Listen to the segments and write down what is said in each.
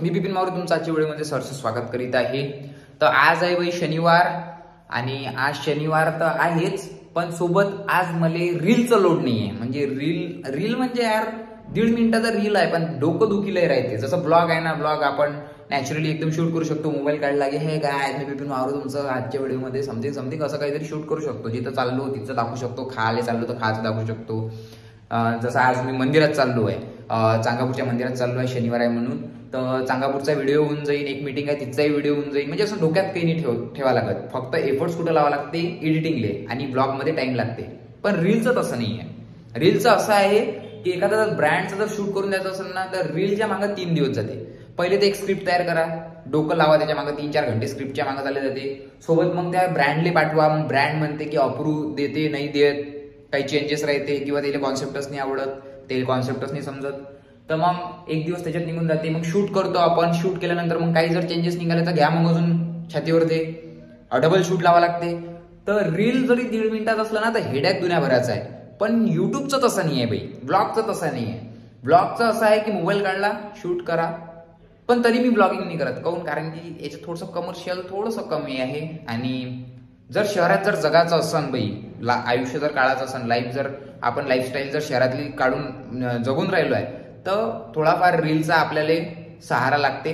मी बिपिन मावरे तुमचं आजच्या व्हिडिओमध्ये सरचं स्वागत करीत आहे। तर आज आहे बाई शनिवार आणि आज शनिवार तर आहेच, पण सोबत आज मला रीलचं लोड नाहीये। म्हणजे रील म्हणजे यार 1.5 मिनिटाचा रील आहे, पण डोकं दुखीला राहते। जसं ब्लॉग आहे ना, ब्लॉग आपण नॅचरली एकदम शूट करू शकतो, मोबाईल काढला की हे काय मी बिपिन मावरे तुमचं आजच्या व्हिडिओमध्ये समथिंग असं काहीतरी शूट करू शकतो। जिथं चाललो तिथं दाखवू शकतो, खायला चाललो तर खायचं दाखवू शकतो। जसं आज मी मंदिरात चाललो आहे, चांगापूरच्या मंदिरात चाललो आहे, शनिवार आहे म्हणून। तर चांगापूरचा व्हिडिओ होऊन जाईल, एक मीटिंग आहे तिचाही व्हिडिओ होऊन जाईल। म्हणजे असं डोक्यात काही नाही ठेवा लागत, फक्त एफर्ट्स कुठं लावा लागते, एडिटिंगले आणि ब्लॉगमध्ये टाइम लागते। पण रीलचं तसं नाही आहे। रीलचं असं आहे की एखादा ब्रँडचं जर शूट करून द्यायचं असेल ना, तर रीलच्या मागं 3 दिवस जाते। पहिले ते एक स्क्रिप्ट तयार करा, डोकं लावा, त्याच्या मागं 3-4 घंटे स्क्रिप्टच्या मागं चालले जाते। सोबत मग त्या ब्रँडले पाठवा, मग ब्रँड म्हणते की अप्रूव्ह देते नाही देत, काही चेंजेस राहते किंवा त्याला कॉन्सेप्टच नाही आवडत, ते कॉन्सेप्टच नाही समजत, तर मग एक दिवस त्याच्यात निघून जाते। मग शूट करतो आपण, शूट केल्यानंतर मग काही जर चेंजेस निघाले तर घ्या मग अजून छातीवर ते डबल शूट लावा लागते। तर रील जरी 1.5 मिनिटात असलं ना तर हेडॅक दुनियाभराचं आहे, पण युट्यूबचं तसं नाही आहे बाई, ब्लॉगचं तसं नाही आहे। ब्लॉगचं असं आहे की मोबाईल काढला, शूट करा, पण तरी मी ब्लॉगिंग नाही करत। काऊन? कारण की याचं थोडंसं कमर्शियल थोडंसं कमी आहे। आणि जर शहरात जर जगाचं असन बाई, आयुष्य जर काढायचं असन, आपण लाईफस्टाईल जर शहरातली काढून जगून राहिलो आहे, तर थोडाफार रीलचा आपल्याला सहारा लागते।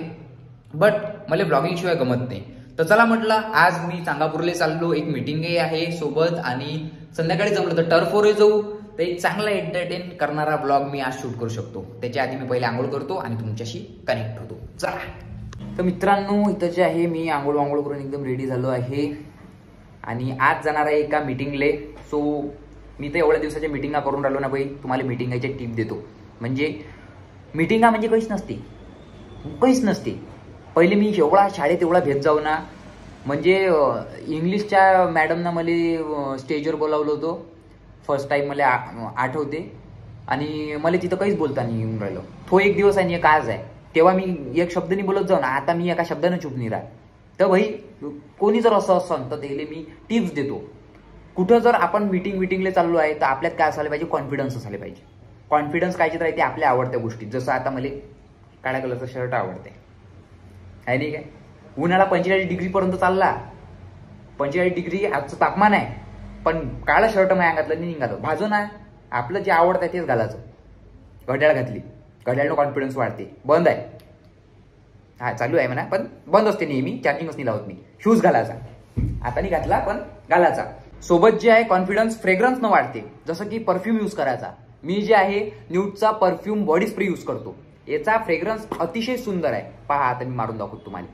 बट मला ब्लॉगिंग शिवाय गमत नाही। तर चला म्हटलं, आज मी चांगापूरला चाललो, एक मीटिंगही आहे सोबत, आणि संध्याकाळी जमलं तर टर्फवर जाऊ, तर एक चांगला एंटरटेन करणारा ब्लॉग मी आज शूट करू शकतो। त्याच्या आधी मी पहिले आंघोळ करतो आणि तुमच्याशी कनेक्ट होतो। चला तर मित्रांनो, इथं जे आहे मी आंघोळ करून एकदम रेडी झालो आहे आणि आज जाणार आहे एका मीटिंगले। सो मी तर एवढ्या दिवसाच्या मीटिंगा करून राहिलो ना बाई, तुम्हाला मीटिंगाची टिप देतो। म्हणजे मीटिंगा म्हणजे काहीच नसते। पहिले मी एवढा शाळेत एवढा भेट जाऊ ना, म्हणजे इंग्लिशच्या मॅडमना मला स्टेजवर बोलावलं होतं फर्स्ट टाइम, मला आठवते, आणि मला तिथं काहीच बोलता नाही येऊन राहिलं। तो एक दिवस आणि एक आज आहे, तेव्हा मी एक शब्द नाही बोलत जाऊ ना, आता मी एका शब्दानं चूप नाही राहत। तर भाई कोणी जर असं असन तर त्याला मी टिप्स देतो। कुठं जर आपण मीटिंगला चाललो आहे तर आपल्यात काय असायला पाहिजे, कॉन्फिडन्स असायला पाहिजे। कॉन्फिडन्स कायच्यात राहते, आपल्या आवडत्या गोष्टी। जसं आता मला काळ्या कलरचं शर्ट आवडते आहे नाही काय, उन्हाळा 45 डिग्री पर्यंत चालला, 45 डिग्री आजचं तापमान आहे, पण काळा शर्ट माझ्या अंगातलं नाही निघालं, भाजो ना, आपलं जे आवडतं तेच घालायचं। घड्याळ घातली, घड्याळनं कॉन्फिडन्स वाढते। बंद आहे, हा चालू आहे म्हणा, पण बंद असते नेहमी, चार्जिंगच नाही लावत मी। शूज घालायचा, आता नाही घातला पण घालायचा। सोबत जे आहे कॉन्फिडन्स फ्रेग्रन्स न वाढते, जसं की परफ्यूम यूज करायचा। मी जे आहे न्यूडचा परफ्यूम बॉडी स्प्रे यूज करतो, याचा फ्रेग्रन्स अतिशय सुंदर आहे। पहा आता मी मारून दाखवतो तुम्हाला,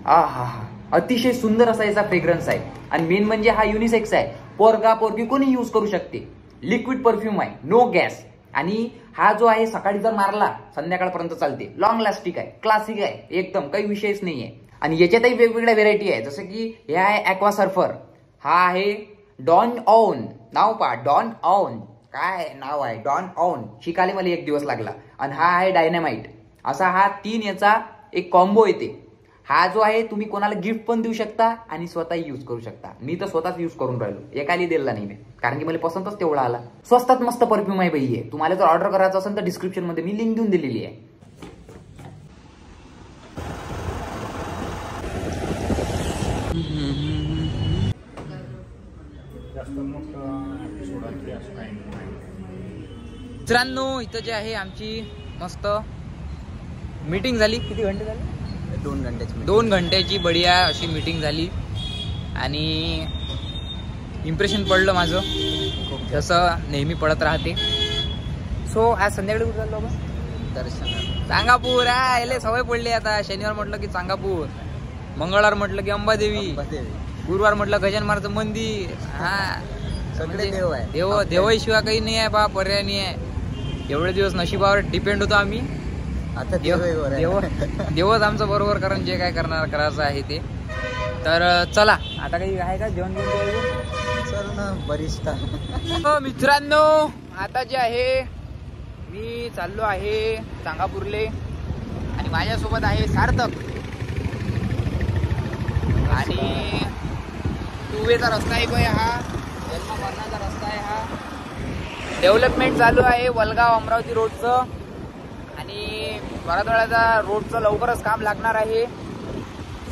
आहा, अतिशय सुंदर असा याचा फ्रेग्रन्स आहे। आणि मेन म्हणजे हा युनिसेक्स आहे, पोरगा पोरगी कोणी यूज करू शकते। लिक्विड परफ्यूम आहे, नो गॅस, आणि हा जो आहे सकाळी जर मारला संध्याकाळपर्यंत चालते, लॉंग लास्टिक आहे, क्लासिक आहे एकदम, काही विषयच नाहीये। आणि याच्यातही वेगवेगळ्या व्हेरायटी आहे, जसं की हे आहे ॲक्वा सर्फर, हा आहे डॉन ऑन, नाव पहा डॉन ऑन, काय नाव आहे डॉन ऑन, शिकायला मला 1 दिवस लागला। आणि हा आहे डायनामाइट, असा हा 3 याचा एक कॉम्बो येते। हा जो आहे तुम्ही कोणाला गिफ्ट पण देऊ शकता आणि स्वतः यूज करू शकता। मी तर स्वतःच यूज करून राहिलो, एकाला दिला नाही मी, कारण की मला पसंतच तेवढा आला। स्वस्तात मस्त परफ्यूम आहे बाई हे, तुम्हाला जर ऑर्डर करायचं असेल तर डिस्क्रिप्शन मध्ये मी लिंक देऊन दिलेली आहे। मित्रांनो, इथं जे आहे आमची मस्त मीटिंग झाली। किती घंटे झाले? 2 घंट्याची बढिया अशी मीटिंग झाली, आणि इम्प्रेशन पडलं माझं, जसं नेहमी पडत राहते। सो आज संध्याकाळी कुठं चाललो आपण? दर्शन चांगापूर, याला सवय पडली आता। शनिवार म्हटलं की चांगापूर, मंगळवार म्हटलं की अंबादेवी, गुरुवार म्हटलं गजानन मंदिर, हा सगळे देव आहे। देवाशिवाय काही नाही आहे बा, पर्याय नाही आहे। एवढे दिवस नशिबावर डिपेंड होतो आम्ही, आता देवच आमचं बरोबर, कारण जे काय करायचं आहे ते। तर चला आता काही आहे का जेवण चल ना बरिस्ता। मित्रांनो, आता जे आहे मी चाललो आहे चांगापूरले, आणि माझ्यासोबत आहे सार्थक, आणि 2 वेचा रस्ता आहे बाई, हा जन्म मरणाचा रस्ता आहे। हा डेव्हलपमेंट चालू आहे वलगाव अमरावती रोडचं, आणि बराच वेळाचा रोडचं लवकरच काम लागणार आहे.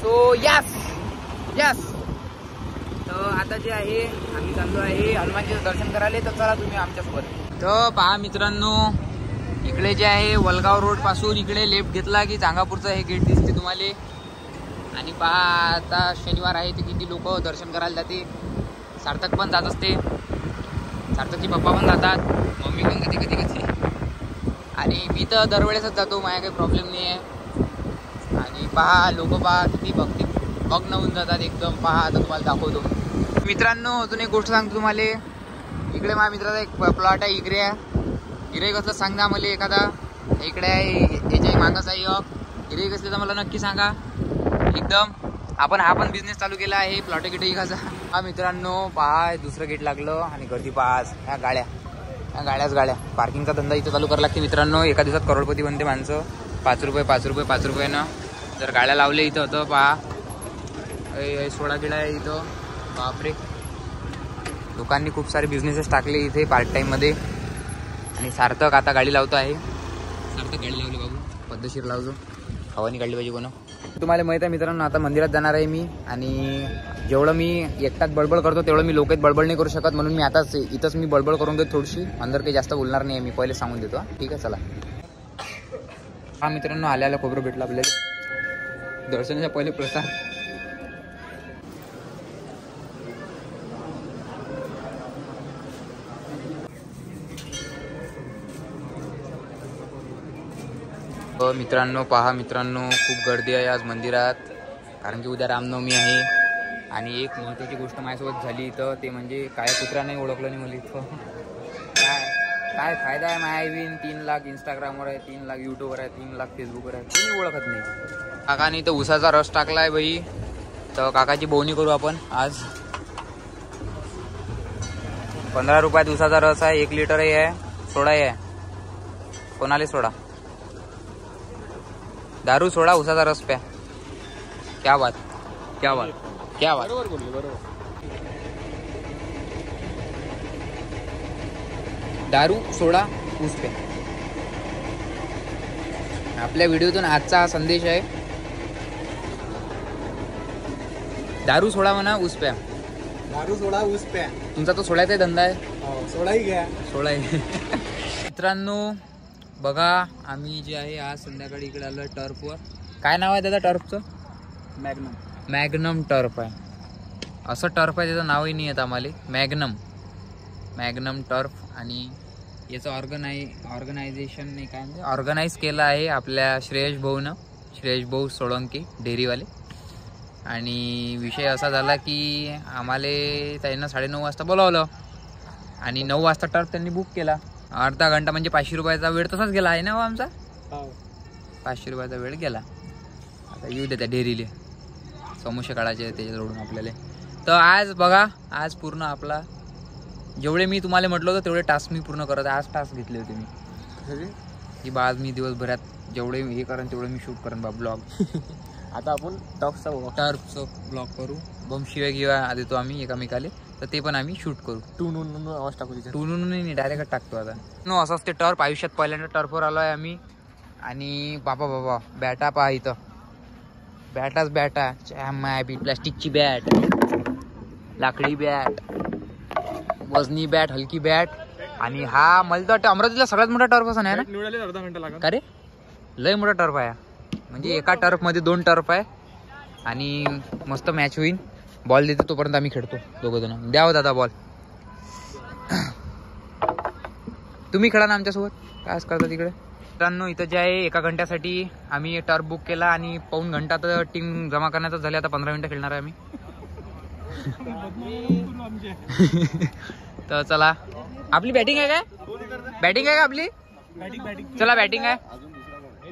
So yes yes. तर आता जे आहे आम्ही चाललो आहे हनुमानजीचं दर्शन करायला. तर चला तुम्ही आमच्यासोबत. तर पहा मित्रांनो, इकडे जे आहे वलगाव रोड पासून इकडे लेफ्ट घेतला की चांगापूरचं हे गेट दिसते तुम्हाला. आणि पहा आता शनिवार आहे ते किती लोक दर्शन करायला जाते. सार्थक पण जात असते, सार्थकचे पप्पा पण जातात, मम्मी पण जाते कधी कधी. आणि मी तर दरवेळेसच जातो, माझ्या काही प्रॉब्लेम नाही आहे. आणि पहा लोक पहा किती भग्न होऊन जातात एकदम. पहा आता तुम्हाला दाखवतो मित्रांनो. अजून एक गोष्ट सांगतो तुम्हाला. इकडे माझ्या मित्राचा एक प्लॉट आहे इकडे. हिरे कसलं सांगा मला एखादा. इकडे आहे याच्या मागच आहे हिरे कसले तर मला नक्की सांगा. एकदम आपण हा पण बिझनेस चालू केला आहे प्लॉट गिट इकाचा. हा मित्रांनो पहा दुसरं गेट लागलं आणि गर्दी पाच ह्या गाड्या पार्किंगचा धंदा इथं चालू करायला लागते मित्रांनो. एका दिवसात करोडपती बनते माणसं. 5 रुपयानं जर गाड्या लावले इथं होतं. पहा 16 गिळा आहे इथं. बापरे, लोकांनी खूप सारे बिझनेसेस टाकले इथे पार्ट टाइम मध्ये. आणि सार्थक आता गाडी लावतो आहे. सार्थक गाडी लावली बाबू, पद्धतशीर लावतो, हवानी काढली पाहिजे कोण. तुम्हाला माहित आहे मित्रांनो, आता मंदिरात जाणार आहे मी. आणि जेवढं मी एकटाच बडबड करतो तेवढं मी लोकांत बडबड नाही करू शकत. म्हणून मी आताच इथंच मी बडबड करून घेतो थोडीशी. अंदर काही जास्त बोलणार नाही, मी पहिले सांगून देतो. ठीक आहे चला. हा मित्रांनो, आल्याला खोबरं भेटलं आपल्याला दर्शनाच्या पहिले प्रसाद. मित्रांनो पहा मित्रांनो, खूप गर्दी आहे आज मंदिरात, कारण की उद्या रामनवमी आहे. आणि एक महत्त्वाची गोष्ट माझ्यासोबत झाली इथं, ते म्हणजे काळ्या कुत्रा नाही ओळखलं नाही मला इथं. काय फायदा आहे माझ्या. 3 लाख इंस्टाग्रामवर आहे, 3 लाख यूट्यूबवर आहे, 3 लाख फेसबुकवर आहे, कोणी ओळखत नाही. काकाने इथं उसाचा रस टाकलाय बाई. तर काकाची बोवणी करू आपण आज. 15 रुपयात उसाचा रस आहे, 1 लिटर आहे. सोडा आहे, कोणाला सोडा, दारू सोडा, उसाचा रस प्या. क्या बात. बरोबर. दारू सोडा, ऊस प्या. आपल्या व्हिडिओतून आजचा हा संदेश आहे. दारू सोडा म्हणा, ऊस प्या. दारू सोडा, ऊस प्या. तुमचा तो सोडायचा धंदा आहे. सोडाही घ्या. मित्रांनो बघा, आम्ही जे आहे आज संध्याकाळी इकडे आलो टर्फवर. काय नाव आहे दादा टर्फचं? मॅग्नम टर्फ आहे. असं टर्फ आहे, त्याचं नावही नाही येत आम्हाला. Magnum turf. आणि याचं ऑर्गनायझेशन नाही काय म्हणजे ऑर्गनाईज केलं आहे आपल्या श्रेयश भाऊ सोळंकी डेअरीवाले. आणि विषय असा झाला की आम्हाला त्यांना 9:30 वाजता बोलावलं आणि 9 वाजता टर्फ त्यांनी बुक केला. अर्धा घंटा म्हणजे 500 रुपयाचा वेळ तसाच गेला आहे ना हो आमचा. 500 रुपयाचा वेळ गेला. आता येऊ दे त्या डेअरीले समोसे काढायचे त्याच्याजवळून आपल्याला. तर आज बघा, आज पूर्ण आपला जेवढे मी तुम्हाला म्हटलं होतं तेवढे टास्क मी पूर्ण करत आहे. आज टास्क घेतले होते मी की आज मी दिवसभरात जेवढे हे करेन तेवढे मी शूट करेन बा ब्लॉग. आता आपण टर्फचं ब्लॉग करू. बम शिवाय देतो आम्ही एकामेकाले, तर ते पण आम्ही शूट करू. टून आवाज टाकू. टून नाही, डायरेक्ट टाकतो आता. नो असंच ते टर्फ. आयुष्यात पहिल्यांदा टर्फवर आलो आहे आम्ही. आणि बाबा बॅटा पहा इथं. बॅटा प्लॅस्टिकची बॅट, लाकडी बॅट, वजनी बॅट, हलकी बॅट. आणि हा मला तर वाटतं अमरावतीला सगळ्यात मोठा टर्फ असा नाही ना. अर्धा घंटा लागला. का रे, लय मोठा टर्फ आहे. म्हणजे एका टर्फ मध्ये 2 टर्फ आहे. आणि मस्त मॅच होईल. बॉल देते तोपर्यंत आम्ही खेळतो दोघं जण. द्या हो दादा बॉल. तुम्ही खेळा ना आमच्यासोबत. काय करता तिकडे मित्रांनो. इथं जे आहे 1 घंट्यासाठी आम्ही टर्फ बुक केला. आणि पाऊण घंटा तर टीम जमा करण्याचं झाले. आता 15 मिनिटं खेळणार आहे आम्ही. तर चला, आपली बॅटिंग आहे का आपली? चला बॅटिंग आहे.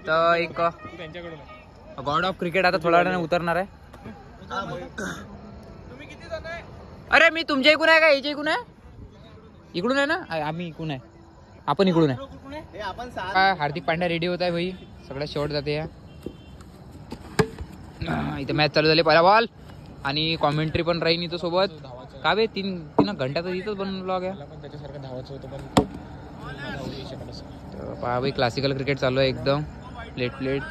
तर एक गॉड ऑफ क्रिकेट आता थोड्या वेळाने उतरणार आहे. अरे मी तुमच्या इकडून आहे का याच्या इकडून आहे? इकडून आहे ना. आम्ही इकडून आहे. आपण इकडून आहे. हार्दिक पांड्या रेडी होत आहे भाई. सगळ्यात शेवट जाते या. इथे मॅच चालू झाली. पहिला बॉल. आणि कॉमेंट्री पण राहील इथं सोबत. का बे 3 घंट्याचा इथंच बनवून ब्लॉग आहे. त्याच्यासारखं धावायचं होतं पण पहा भाई क्लासिकल क्रिकेट चालू आहे एकदम. प्लेट प्लेट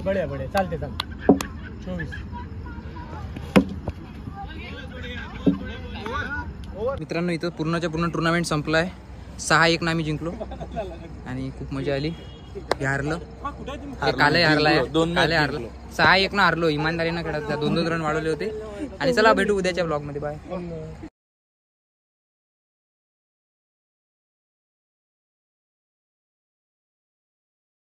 बढिया बढिया चालते चालते 24. मित्रांनो इथं पूर्णच्या पूर्ण टुर्नामेंट संपलाय. 6-1 आम्ही जिंकलो आणि खूप मजा आली. हे हारलं, हे कालही हारलाय, कालही हारलं. 6-1 हारलो. इमानदारीनं खेळत 2-2 रन वाढवले होते. आणि चला भेटू उद्याच्या ब्लॉग मध्ये. बाय.